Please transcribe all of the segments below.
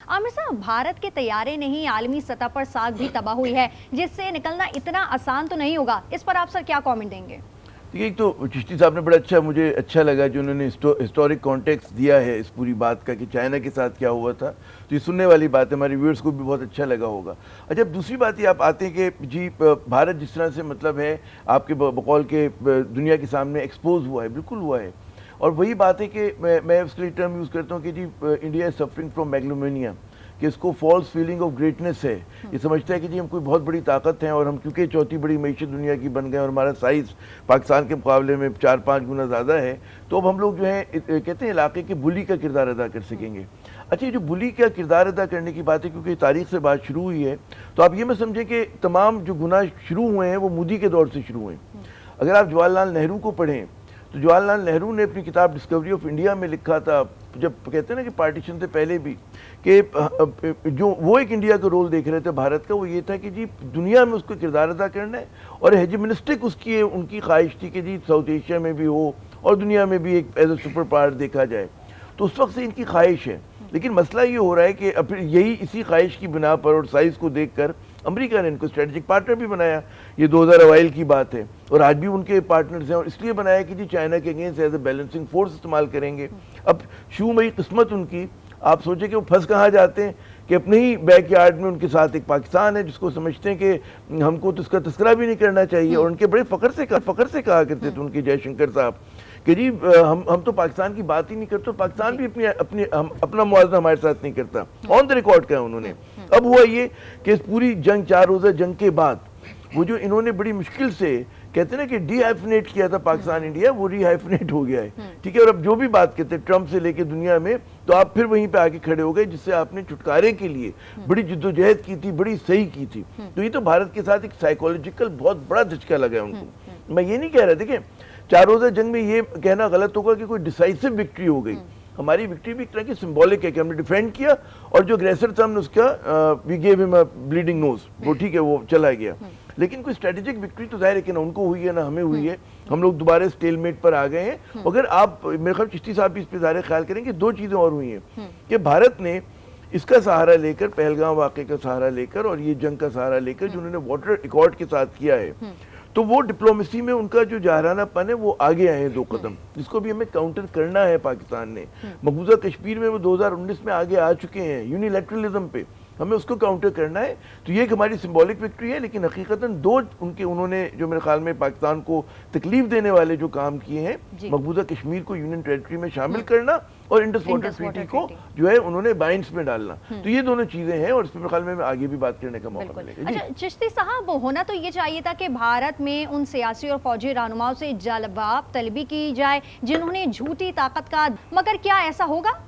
आमिर साहब, भारत के तैयारे नहीं आलमी सतह पर साख भी तबाह हुई है, जिससे निकलना इतना आसान तो नहीं होगा। इस पर आप सर क्या कमेंट देंगे? देखिए, एक तो चिश्ती साहब ने बड़ा मुझे अच्छा लगा जो उन्होंने हिस्टोरिक कॉन्टेक्स्ट दिया है इस पूरी बात का कि चाइना के साथ क्या हुआ था। तो ये सुनने वाली बात है, हमारे व्यूअर्स को भी बहुत अच्छा लगा होगा। अच्छा, अब दूसरी बात ये आप आते हैं कि जी भारत जिस तरह से मतलब है आपके बकौल के दुनिया के सामने एक्सपोज हुआ है, बिल्कुल हुआ है। और वही बात है कि मैं उसके लिए टर्म यूज़ करता हूँ कि जी इंडिया इज सफरिंग फ्रॉम मैग्लोमेनिया, कि इसको फॉल्स फीलिंग ऑफ ग्रेटनेस है। ये समझता है कि जी हम कोई बहुत बड़ी ताकत हैं और हम क्योंकि चौथी बड़ी मईशत दुनिया की बन गए और हमारा साइज़ पाकिस्तान के मुकाबले में 4-5 गुना ज़्यादा है, तो अब हम लोग जो है कहते हैं इलाके के बुली का किरदार अदा कर सकेंगे। अच्छा, ये जो बुली का किरदार अदा करने की बात है, क्योंकि तारीख से बात शुरू हुई है, तो आप ये में समझें कि तमाम जो गुनाह शुरू हुए हैं वो मोदी के दौर से शुरू हुए। अगर आप जवाहरलाल नेहरू को पढ़ें तो जवाहरलाल नेहरू ने अपनी किताब डिस्कवरी ऑफ इंडिया में लिखा था, जब कहते हैं ना कि पार्टीशन से पहले भी, कि जो वो एक इंडिया का रोल देख रहे थे भारत का, वो ये था कि जी दुनिया में उसको किरदार अदा करना है और हेजेमनिस्टिक उसकी उनकी ख्वाहिश थी कि जी साउथ एशिया में भी हो और दुनिया में भी एक एज ए सुपर पावर देखा जाए। तो उस वक्त से इनकी ख्वाहिश है, लेकिन मसला ये हो रहा है कि अब यही इसी ख्वाहिश की बिना पर और साइज़ को देखकर अमेरिका ने इनको स्ट्रेटेजिक पार्टनर भी बनाया। ये 2000 अवाइल की बात है और आज भी उनके पार्टनर्स हैं, और इसलिए बनाया कि जी चाइना के against as a balancing force इस्तेमाल करेंगे। अब शुमई किस्मत उनकी, आप सोचें कि वो फंस कहाँ जाते हैं कि अपने ही बैक यार्ड में उनके साथ एक पाकिस्तान है जिसको समझते हैं कि हमको तो इसका तस्करा भी नहीं करना चाहिए। और उनके बड़े फ़ख्र से कहा करते थे उनके जयशंकर साहब कि जी हम तो पाकिस्तान की बात ही नहीं करते, पाकिस्तान भी अपना मुआवजा हमारे साथ नहीं करता। ऑन द रिकॉर्ड का है उन्होंने। अब हुआ ये कि इस पूरी जंग 4 रोज़ा जंग के बाद वो जो इन्होंने बड़ी मुश्किल से कहते हैं ना कि डीहाइफनेट किया था पाकिस्तान इंडिया, वो रीहाइफनेट हो गया है, ठीक है। और अब जो भी बात कहते हैं ट्रम्प से लेके दुनिया में, तो आप फिर वहीं पे आके खड़े हो गए जिससे आपने छुटकारे के लिए बड़ी जिद्दोजहद की थी, बड़ी सही की थी। तो ये तो भारत के साथ एक साइकोलॉजिकल बहुत बड़ा झटका लगा है उनको। मैं ये नहीं कह रहा, देखिए 4 रोज़ा जंग में ये कहना गलत होगा कि कोई डिसाइसिव विक्ट्री हो गई। हमारी विक्ट्री भी एक तरह की सिंबॉलिक है कि हमने डिफेंड किया और जो अग्रेसर था हमने उसका we gave him a bleeding nose, वो ठीक है, वो चला गया। लेकिन कोई स्ट्रेटेजिक विक्ट्री तो जाहिर है कि ना उनको हुई है ना हमें हुई है। हम लोग दोबारा स्टेलमेट पर आ गए हैं। अगर आप मेरे ख्याल चिश्ती साहब भी इस पर ज़्यादा ख्याल करेंगे, 2 चीज़ें और हुई हैं कि भारत ने इसका सहारा लेकर, पहलगाम वाक़े का सहारा लेकर और ये जंग का सहारा लेकर जो उन्होंने वाटर एकॉर्ड के साथ किया है, तो वो डिप्लोमेसी में उनका जो जाहरानापन है वो आगे आए हैं 2 कदम, जिसको भी हमें काउंटर करना है। पाकिस्तान ने मकबूजा कश्मीर में वो 2019 में आगे आ चुके हैं यूनिलैटरलिज्म पे, हमें उसको काउंटर करना है। तो ये एक हमारी सिंबॉलिक विक्ट्री है, लेकिन हकीकतन 2 उन्होंने जो मेरे ख्याल में पाकिस्तान को तकलीफ देने वाले जो काम किए हैं, मकबूजा कश्मीर को यूनियन टेरिटरी में शामिल करना और इंडस वाटर ट्रीटी को जो है उन्होंने बाइंड्स में डालना, तो ये दोनों चीजें हैं और इस पर मेरे ख्याल में आगे भी बात करने का मौका मिलेगा। अच्छा चिश्ती साहब, होना तो ये चाहिए था कि भारत में उन सियासी और फौजी रहनुमाओं से जवाब तलबी की जाए जिन्होंने झूठी ताकत का, मगर क्या ऐसा होगा?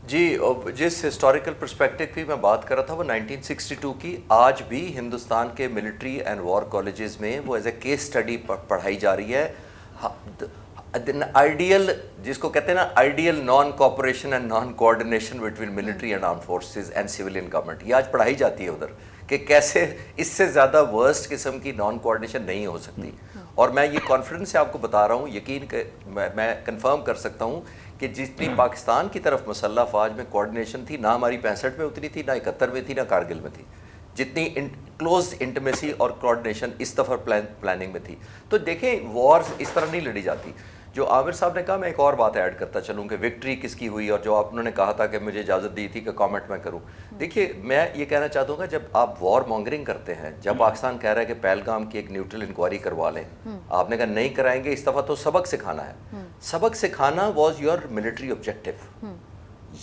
जी, जिस हिस्टोरिकल पर्सपेक्टिव की मैं बात कर रहा था वो 1962 की, आज भी हिंदुस्तान के मिलिट्री एंड वॉर कॉलेजेस में वो एज ए केस स्टडी पढ़ाई जा रही है। आइडियल, जिसको कहते हैं ना ideal non cooperation and non coordination between military and armed forces and civilian government, ये आज पढ़ाई जाती है उधर कि कैसे इससे ज़्यादा वर्स्ट किस्म की नॉन कोऑर्डिनेशन नहीं हो सकती। और मैं ये कॉन्फिडेंस से आपको बता रहा हूँ, यकीन मैं कंफर्म कर सकता हूँ कि जितनी पाकिस्तान की तरफ मुसल्लह फ़ौज में कोऑर्डिनेशन थी, ना हमारी 65 में उतनी थी, ना 71 में थी, ना कारगिल में थी, जितनी क्लोज इंटीमेसी और कोऑर्डिनेशन इस दफ़ा प्लानिंग में थी। तो देखें, वॉर्स इस तरह नहीं लड़ी जाती। जो आमिर साहब ने कहा, मैं एक और बात ऐड करता चलूँ कि विक्ट्री किसकी हुई, और जो आप उन्होंने कहा था कि मुझे इजाज़त दी थी कि कमेंट मैं करूँ। देखिए, मैं ये कहना चाहता हूँ कि जब आप वॉर मॉन्गरिंग करते हैं, जब पाकिस्तान कह रहा है कि पहलगाम की एक न्यूट्रल इंक्वायरी करवा लें, आपने कहा नहीं कराएंगे, इस दफ़ा तो सबक सिखाना है। सबक सिखाना वॉज योर मिलिट्री ऑब्जेक्टिव।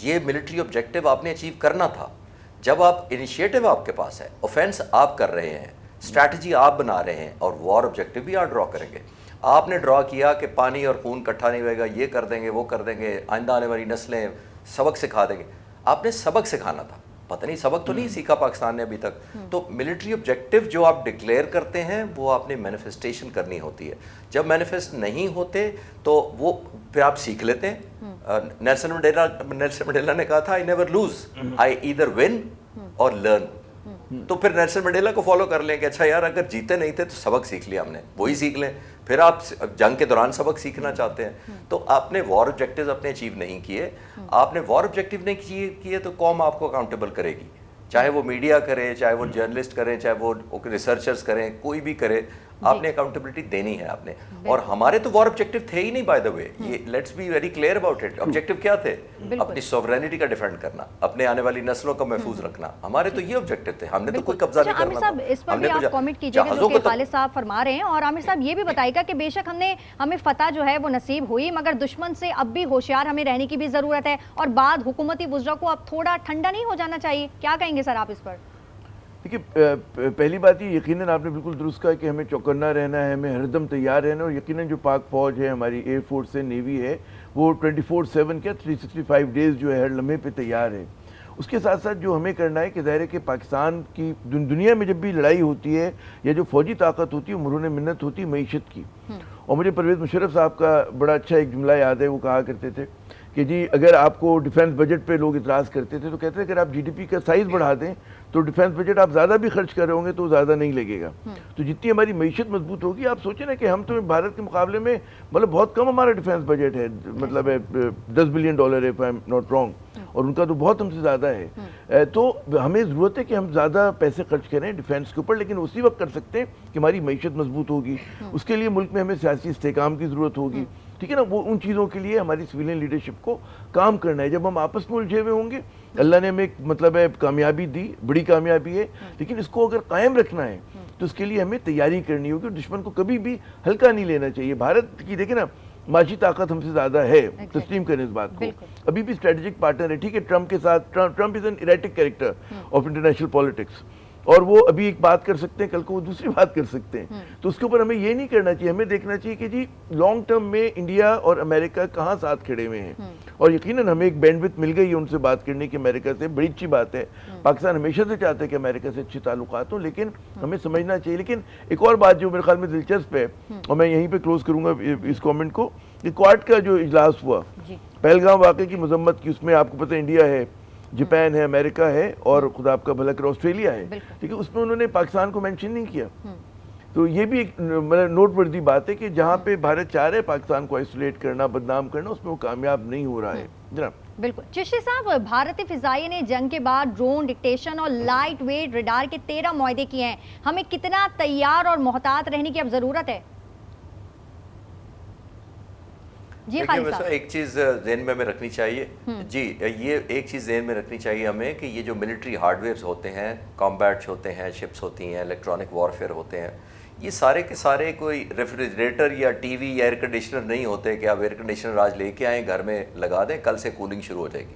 ये मिलिट्री ऑब्जेक्टिव आपने अचीव करना था। जब आप इनिशिएटिव आपके पास है, ऑफेंस आप कर रहे हैं, स्ट्रैटेजी आप बना रहे हैं और वॉर ऑब्जेक्टिव भी आप ड्रॉ करेंगे। आपने ड्रॉ किया कि पानी और खून इकट्ठा नहीं होगा, ये कर देंगे, वो कर देंगे, आइंदा आने वाली नस्लें सबक सिखा देंगे। आपने सबक सिखाना था, पता नहीं सबक तो नहीं सीखा पाकिस्तान ने अभी तक। तो मिलिट्री ऑब्जेक्टिव जो आप डिक्लेयर करते हैं वो आपने मैनिफेस्टेशन करनी होती है। जब मैनिफेस्ट नहीं होते तो वो फिर आप सीख लेते हैं। नेल्सन मंडेला ने कहा था, I never lose, I either win और लर्न। تو پھر نیلسن منڈیلا کو فالو کر لیں کہ اچھا یار اگر جیتے نہیں تھے تو سبق سیکھ لیا ہم نے, وہی سیکھ لیں. پھر آپ جنگ کے دوران سبق سیکھنا چاہتے ہیں تو آپ نے وار آبجیکٹیوز اپنے اچیو نہیں کیے. آپ نے وار آبجیکٹیو نہیں کیے تو قوم آپ کو اکاؤنٹیبل کرے گی, چاہے وہ میڈیا کرے, چاہے وہ جرنلسٹ کریں, چاہے وہ ریسرچرز کریں, کوئی بھی کرے, آپ نے اکاؤنٹیبلٹی دینی ہے آپ نے. اور ہمارے تو وار آبجیکٹیو تھے ہی نہیں بائی دا وے, یہ let's be very clear about it. Objective کیا تھے؟ اپنی سوورینٹی کا ڈیفینڈ کرنا, اپنے آنے والی نسلوں کا محفوظ رکھنا, ہمارے تو یہ آبجیکٹیو تھے. ہم نے تو کوئی قبضہ نہیں عامر کرنا صاحب اس پر بھی آپ کامنٹ کیجئے گا جو کہ خالد صاحب فرما رہے ہیں, اور عامر صاحب یہ بھی بتائے گا کہ بے شک ہمیں فتح جو ہے وہ نصیب ہوئی, مگر دشمن سے اب بھی ہوشیار ہمیں رہنے کی بھی ضرورت ہے, اور بعد حکومتی وزراء کو اب تھوڑا ٹھنڈا نہیں ہو جانا چاہیے. کیا کہیں گے سر آپ اس پر؟ دیکھیے پہلی بات یہ یقیناً آپ نے بالکل درست کہا کہ ہمیں چوکنا رہنا ہے, ہمیں ہر دم تیار رہنا ہے, اور یقیناً جو پاک فوج ہے, ہماری ایئر فورس ہے, نیوی ہے, وہ 24/7 کیا 365 ڈیز جو ہے ہر لمحے پہ تیار ہے. اس کے ساتھ ساتھ جو ہمیں کرنا ہے کہ ظاہر ہے کہ پاکستان کی دنیا میں جب بھی لڑائی ہوتی ہے یا جو فوجی طاقت ہوتی ہے, مرہون منت ہوتی ہے معیشت کی. اور مجھے پرویز مشرف صاحب کا بڑا اچھا ایک جملہ یاد ہے, وہ کہا کرتے تھے کہ جی اگر آپ کو ڈیفینس بجٹ پہ لوگ اعتراض کرتے تھے تو کہتے ہیں اگر آپ GDP کا سائز بڑھا دیں تو ڈیفینس بجٹ آپ زیادہ بھی خرچ کر رہے ہوں گے تو زیادہ نہیں لگے گا. تو جتنی ہماری معیشت مضبوط ہوگی, آپ سوچیں نا کہ ہم تو بھارت کے مقابلے میں مطلب بہت کم ہمارا ڈیفینس بجٹ ہے, مطلب ہے $10 بلین ہے if I'm not wrong, اور ان کا تو بہت ہم سے زیادہ ہے. تو ہمیں ضرورت ہے کہ ہم زیادہ پیسے خرچ کریں ڈیفینس کے اوپر, لیکن اسی وقت کر سکتے ہیں کہ ہماری معیشت مضبوط ہوگی. اس کے لیے ملک میں ہمیں سیاسی استحکام کی ضرورت ہوگی, ٹھیک ہے نا. وہ ان چیزوں کے لیے ہماری سویلین لیڈرشپ کو کام کرنا ہے. جب ہم آپس میں الجھے ہوئے ہوں گے, اللہ نے ہمیں ایک مطلب ہے کامیابی دی, بڑی کامیابی ہے, لیکن اس کو اگر قائم رکھنا ہے تو اس کے لیے ہمیں تیاری کرنی ہوگی, اور دشمن کو کبھی بھی ہلکا نہیں لینا چاہیے. بھارت کی دیکھیں نا معاشی طاقت ہم سے زیادہ ہے, تسلیم کریں اس بات کو, ابھی بھی اسٹریٹجک پارٹنر ہے, ٹھیک ہے. ٹرمپ کے ساتھ, Trump is an erratic character of international politics, اور وہ ابھی ایک بات کر سکتے ہیں, کل کو وہ دوسری بات کر سکتے ہیں. تو اس کے اوپر ہمیں یہ نہیں کرنا چاہیے, ہمیں دیکھنا چاہیے کہ جی لانگ ٹرم میں انڈیا اور امریکہ کہاں ساتھ کھڑے ہوئے ہیں. اور یقیناً ہمیں ایک بینڈ وڈتھ مل گئی ہے ان سے بات کرنے کی, امریکہ سے, بڑی اچھی بات ہے. پاکستان ہمیشہ سے چاہتا ہے کہ امریکہ سے اچھے تعلقات ہوں, لیکن ہمیں سمجھنا چاہیے. لیکن ایک اور بات جو میرے خیال میں دلچسپ ہے, اور میں یہیں پہ کلوز کروں گا اس کامنٹ کو, کہ کوارڈ کا جو اجلاس ہوا, پہلگام واقعے کی مذمت کی, اس میں آپ کو پتہ انڈیا ہے, جاپان ہے, امریکہ ہے, اور خدا آپ کا بھلا کرے آسٹریلیا ہے, ٹھیک ہے. اس میں انہوں نے پاکستان کو مینشن نہیں کیا. تو یہ بھی ایک نوٹ وردی بات ہے کہ جہاں پہ بھارت چاہ رہے پاکستان کو آئسولیٹ کرنا, بدنام کرنا, اس میں وہ کامیاب نہیں ہو رہا ہے. جناب بالکل. چشتی صاحب, بھارتی فضائیہ نے جنگ کے بعد ڈرون, ڈکٹیشن اور لائٹ ویٹ ریڈار کے 13 معاہدے کیے ہیں. ہمیں کتنا تیار اور محتاط رہنے کی اب ضرورت ہے؟ جی خالد صاحب. ایک چیز ذہن میں ہمیں رکھنی چاہیے, جی یہ ایک چیز ذہن میں رکھنی چاہیے ہمیں کہ یہ جو ملٹری ہارڈ ویئرز ہوتے ہیں, کمبیٹس ہوتے ہیں, شپس ہوتی ہیں, الیکٹرانک وارفیئر ہوتے ہیں, یہ سارے کے سارے کوئی ریفریجریٹر یا ٹی وی یا ایئر کنڈیشنر نہیں ہوتے کہ آپ ایئر کنڈیشنر آج لے کے آئیں, گھر میں لگا دیں, کل سے کولنگ شروع ہو جائے گی.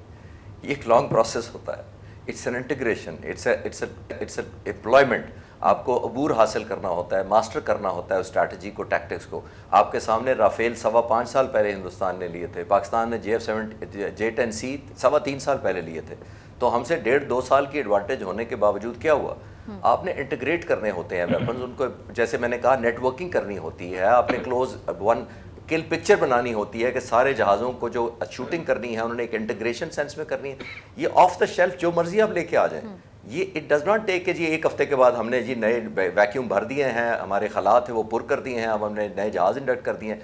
یہ ایک لانگ پروسیس ہوتا ہے. It's an integration, it's an employment. آپ کو عبور حاصل کرنا ہوتا ہے, ماسٹر کرنا ہوتا ہے اسٹریٹجی کو, ٹیکٹکس کو. آپ کے سامنے رافیل 5.25 سال پہلے ہندوستان نے لیے تھے, پاکستان نے J-10C 3.25 سال پہلے لیے تھے. تو ہم سے 1.5-2 سال کی ایڈوانٹیج ہونے کے باوجود کیا ہوا, آپ نے انٹیگریٹ کرنے ہوتے ہیں ویپنز, ان کو جیسے میں نے کہا نیٹ ورکنگ کرنی ہوتی ہے, آپ نے کلوز ون کل پکچر بنانی ہوتی ہے کہ سارے جہازوں کو جو شوٹنگ کرنی ہے انہوں نے ایک انٹیگریشن سینس میں کرنی ہے. یہ آف دا شیلف جو مرضی آپ لے کے آ جائیں, یہ اٹ ڈز ناٹ ٹیک کہ جی ایک ہفتے کے بعد ہم نے جی نئے ویکیوم بھر دیے ہیں, ہمارے خلاء تھے وہ پر کر دیے ہیں, اب ہم نے نئے جہاز انڈکٹ کر دیے ہیں.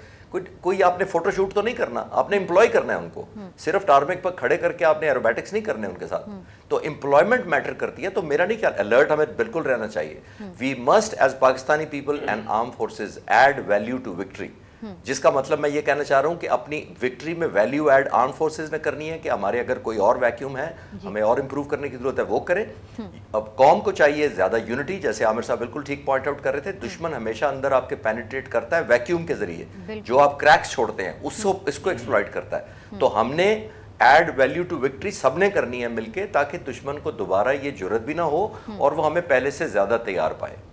کوئی آپ نے فوٹو شوٹ تو نہیں کرنا, آپ نے امپلائی کرنا ہے ان کو, صرف ٹارمیک پر کھڑے کر کے آپ نے ایروبیٹکس نہیں کرنے ان کے ساتھ. تو امپلائمنٹ میٹر کرتی ہے. تو میرا نہیں خیال, الرٹ ہمیں بالکل رہنا چاہیے. We must as Pakistani people and armed forces add value to victory, جس کا مطلب میں یہ کہنا چاہ رہا ہوں کہ اپنی وکٹری میں ویلیو ایڈ آرم فورسز نے کرنی ہے, کہ ہمارے اگر کوئی اور ویکیوم ہے ہمیں اور امپروو کرنے کی ضرورت ہے وہ کرے. اب قوم کو چاہیے زیادہ یونٹی, جیسے عامر صاحب بالکل ٹھیک پوائنٹ آؤٹ کر رہے تھے, دشمن ہمیشہ اندر آپ کے پینیٹریٹ کرتا ہے ویکیوم کے ذریعے, جو آپ کریکس چھوڑتے ہیں اس کو ایکسپلائٹ کرتا ہے. تو ہم نے ایڈ ویلیو ٹو وکٹری سب نے کرنی ہے مل کے, تاکہ دشمن کو دوبارہ یہ جرت بھی نہ ہو اور وہ ہمیں پہلے سے زیادہ تیار پائے.